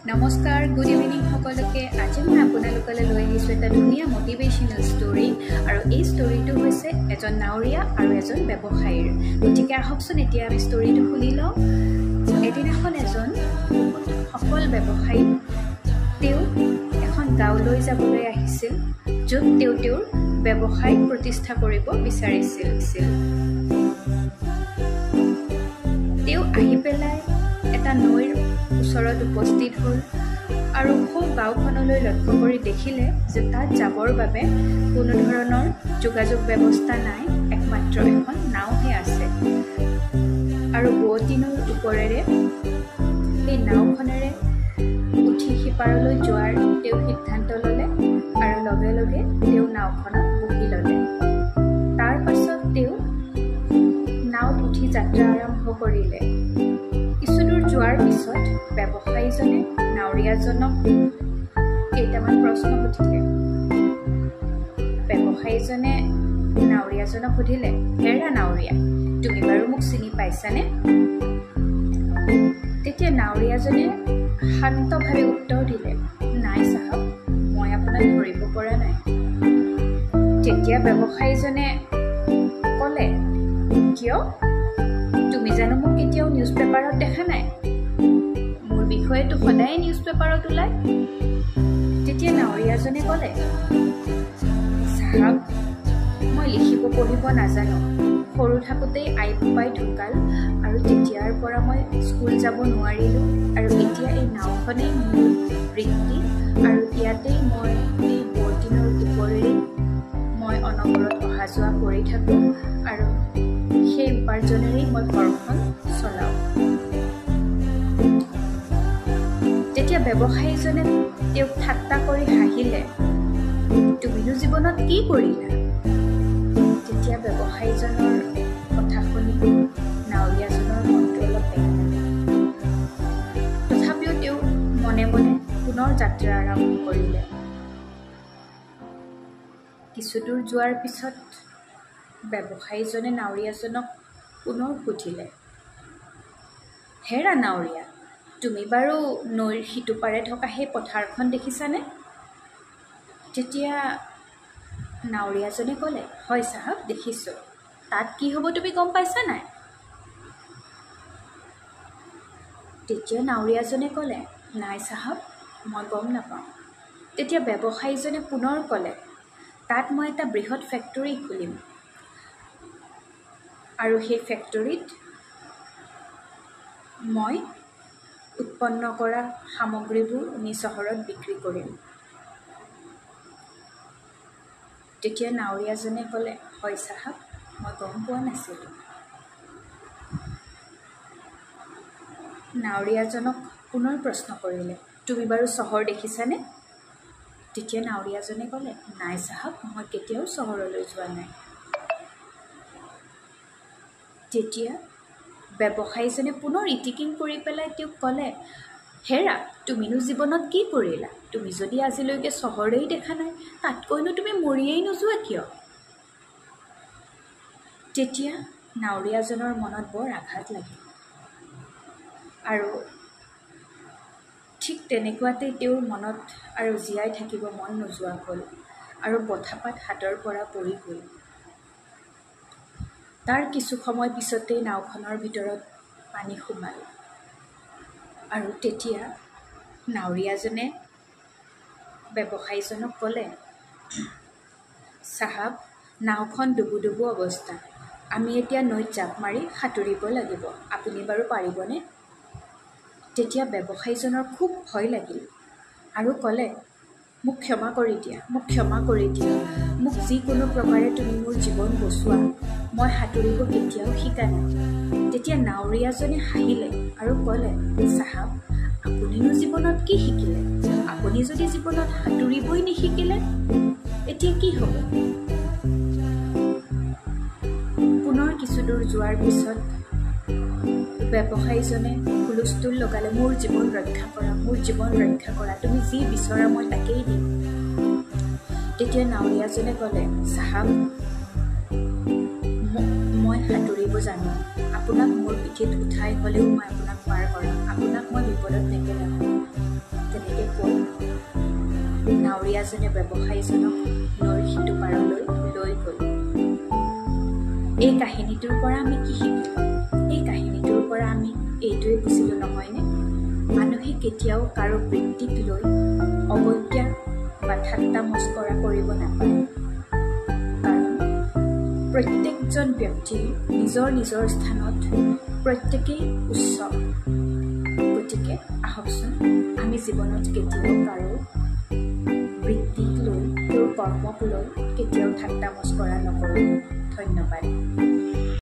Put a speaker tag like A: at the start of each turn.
A: নমস্কাৰ, good evening সকলোকে। আজি মই আপোনালোকলৈ লৈ আহিছোঁ এটা ধুনীয়া মটিভেশ্যনেল ষ্টৰী। আৰু এই ষ্টৰীটো হৈছে এজন নাৱৰীয়া আৰু এজন ব্যৱসায়ীৰ। গতিকে আহকচোন এতিয়া আমি ষ্টৰীটো শুনি লওঁ। এদিনাখন এজন সফল ব্যৱসায়ী তেওঁ এখন গাঁৱলৈ যাবলৈ আহিছিল, য'ত তেওঁৰ ব্যৱসায় প্ৰতিষ্ঠা কৰিব বিচাৰিছিল। তেওঁ আহি পেলাই এটা নৈৰ ওচৰত উপস্থিত হ'ল আৰু সৌ গাঁওখনলৈ লক্ষ্য কৰি দেখিলে যে তাত যাবৰ বাবে কোনো ধৰণৰ যোগাযোগ ব্যৱস্থা নাই, একমাত্ৰ এখন নাওহে আছে। আৰু বোৱতী নৈৰ ওপৰেৰে সেই নাওখনেৰে উঠি সিপাৰলৈ যোৱাৰ তেওঁ সিদ্ধান্ত ল'লে আৰু লগে লগে তেওঁ নাওখনত বহি ল'লে। তাৰ পাছত তেওঁ নাওত উঠি যাত্ৰা আৰম্ভ কৰিলে। কিছুদূৰ যোৱাৰ পিছত ব্যৱসায়ীজনে নাৱৰীয়াজনক কেইটামান প্ৰশ্ন সুধিলে। ব্যৱসায়ীজনে নাৱৰীয়াজনক সুধিলে, হেৰা নাৱৰীয়া, তুমি বাৰু মোক চিনি পাইছানে? তেতিয়া নাৱৰীয়াজনে শান্তভাৱে উত্তৰ দিলে, নাই চাহাব, মই আপোনাক ধৰিব পৰা নাই। তেতিয়া ব্যৱসায়ীজনে ক'লে, কিয়? তুমি জানো মোক কেতিয়াও নিউজ পেপাৰত দেখা নাই? মোৰ বিষয়েতো সদায় নিউজ পেপাৰত ওলায়। তেতিয়া নাৱৰীয়াজনে ক'লে, চাহাব, মই লিখিব পঢ়িব নাজানো। সৰু থাকোঁতেই আই বোপাই ঢুকাল আৰু তেতিয়াৰ পৰা মই স্কুল যাব নোৱাৰিলোঁ। আৰু এতিয়া এই নাওখনেই মোৰ বৃত্তি আৰু ইয়াতেই মই এই বোৱতী নৈৰ ওপৰেৰে মই অনবৰত অহা যোৱা কৰি থাকোঁ আৰু সেই উপাৰ্জনেৰেই মই ঘৰখন চলাওঁ। তেতিয়া ব্যৱসায়ীজনে তেওঁক ঠাট্টা কৰি হাঁহিলে, তুমিনো জীৱনত কি কৰিলা? তেতিয়া ব্যৱসায়ীজনৰ কথা শুনি নাৱৰীয়াজনৰ মনটো অলপ বেয়া লাগিল। তথাপিও তেওঁ মনে মনে পুনৰ যাত্ৰা আৰম্ভ কৰিলে। কিছুদূৰ যোৱাৰ পিছত ব্যৱসায়ীজনে নাৱৰীয়াজনক পুনৰ সুধিলে, হেৰা নাৱৰীয়া, তুমি বাৰু নৈৰ সিটো পাৰে থকা সেই পথাৰখন দেখিছানে? তেতিয়া নাৱৰীয়াজনে ক'লে, হয় চাহাব, দেখিছোঁ। তাত কি হ'ব তুমি গম পাইছা নাই? তেতিয়া নাৱৰীয়াজনে ক'লে, নাই চাহাব, মই গম নাপাওঁ। তেতিয়া ব্যৱসায়ীজনে পুনৰ ক'লে, তাত মই এটা বৃহৎ ফেক্টৰী খুলিম আৰু সেই ফেক্টৰীত মই উৎপন্ন কৰা সামগ্ৰীবোৰ নি চহৰত বিক্ৰী কৰিম। তেতিয়া নাৱৰীয়াজনে ক'লে, হয় চাহাব, মই গম পোৱা নাছিলোঁ। নাৱৰীয়াজনক পুনৰ প্ৰশ্ন কৰিলে, তুমি বাৰু চহৰ দেখিছানে? তেতিয়া নাৱৰীয়াজনে ক'লে, নাই চাহাব, মই কেতিয়াও চহৰলৈ যোৱা নাই। তেতিয়া ব্যৱসায়ীজনে পুনৰ ইটিকিং কৰি পেলাই তেওঁক ক'লে, হেৰা, তুমিনো জীৱনত কি কৰিলা? তুমি যদি আজিলৈকে চহৰেই দেখা নাই, তাতকৈনো তুমি মৰিয়েই নোযোৱা কিয়? তেতিয়া নাৱৰীয়াজনৰ মনত বৰ আঘাত লাগিল আৰু ঠিক তেনেকুৱাতেই তেওঁৰ মনত আৰু জীয়াই থাকিব মন নোযোৱা হ'ল আৰু বঁঠাপাত হাতৰ পৰা পৰি গ'ল। তাৰ কিছু সময় পিছতেই নাওখনৰ ভিতৰত পানী সোমাল আৰু তেতিয়া নাৱৰীয়াজনে ব্যৱসায়ীজনক ক'লে, চাহাব, নাওখন ডুবু ডুবু অৱস্থা। আমি এতিয়া নৈত জাপ মাৰি সাঁতুৰিব লাগিব। আপুনি বাৰু পাৰিবনে? তেতিয়া ব্যৱসায়ীজনৰ খুব ভয় লাগিল আৰু ক'লে, মোক ক্ষমা কৰি দিয়া, মোক ক্ষমা কৰি দিয়া। মোক যিকোনো প্ৰকাৰে তুমি মোৰ জীৱন বচোৱা। মই সাঁতুৰিব কেতিয়াও শিকা নাই। তেতিয়া নাৱৰীয়াজনে হাঁহিলে আৰু ক'লে, চাহাব, আপুনিনো জীৱনত কি শিকিলে? আপুনি যদি জীৱনত সাঁতুৰিবই নিশিকিলে, এতিয়া কি হ'ব? পুনৰ কিছুদূৰ যোৱাৰ পিছত ব্যৱসায়ীজনে হুলস্থুল লগালে, মোৰ জীৱন ৰক্ষা কৰা, মোৰ জীৱন ৰক্ষা কৰা, তুমি যি বিচৰা মই তাকেই দিম। তেতিয়া নাৱৰীয়াজনে ক'লে, চাহাব, মই সাঁতুৰিব জানো। আপোনাক মোৰ পিঠিত উঠাই হ'লেও মই আপোনাক পাৰ কৰাম। আপোনাক মই বিপদত নেপেলাম। ডাঙৰীয়াজনে ব্যৱসায়ীজনক নৈৰ সিটো পাৰলৈ লৈ গ'ল। এই কাহিনীটোৰ পৰা আমি কি শিকিলোঁ? এই কাহিনীটোৰ পৰা আমি এইটোৱে বুজিলোঁ নহয়নে? মানুহে কেতিয়াও কাৰো বৃত্তিক লৈ অৱজ্ঞা বা ঠাট্টা মস্কৰা কৰিব নাপায়। কাৰণ প্ৰত্যেকজন ব্যক্তিৰ নিজৰ নিজৰ স্থানত প্ৰত্যেকেই উচ্চ। গতিকে আহকচোন আমি জীৱনত কেতিয়াও কাৰো বৃত্তিক লৈ তেওঁৰ কৰ্মক লৈ কেতিয়াও ঠাট্টা মস্কৰা নকৰোঁ। ধন্যবাদ।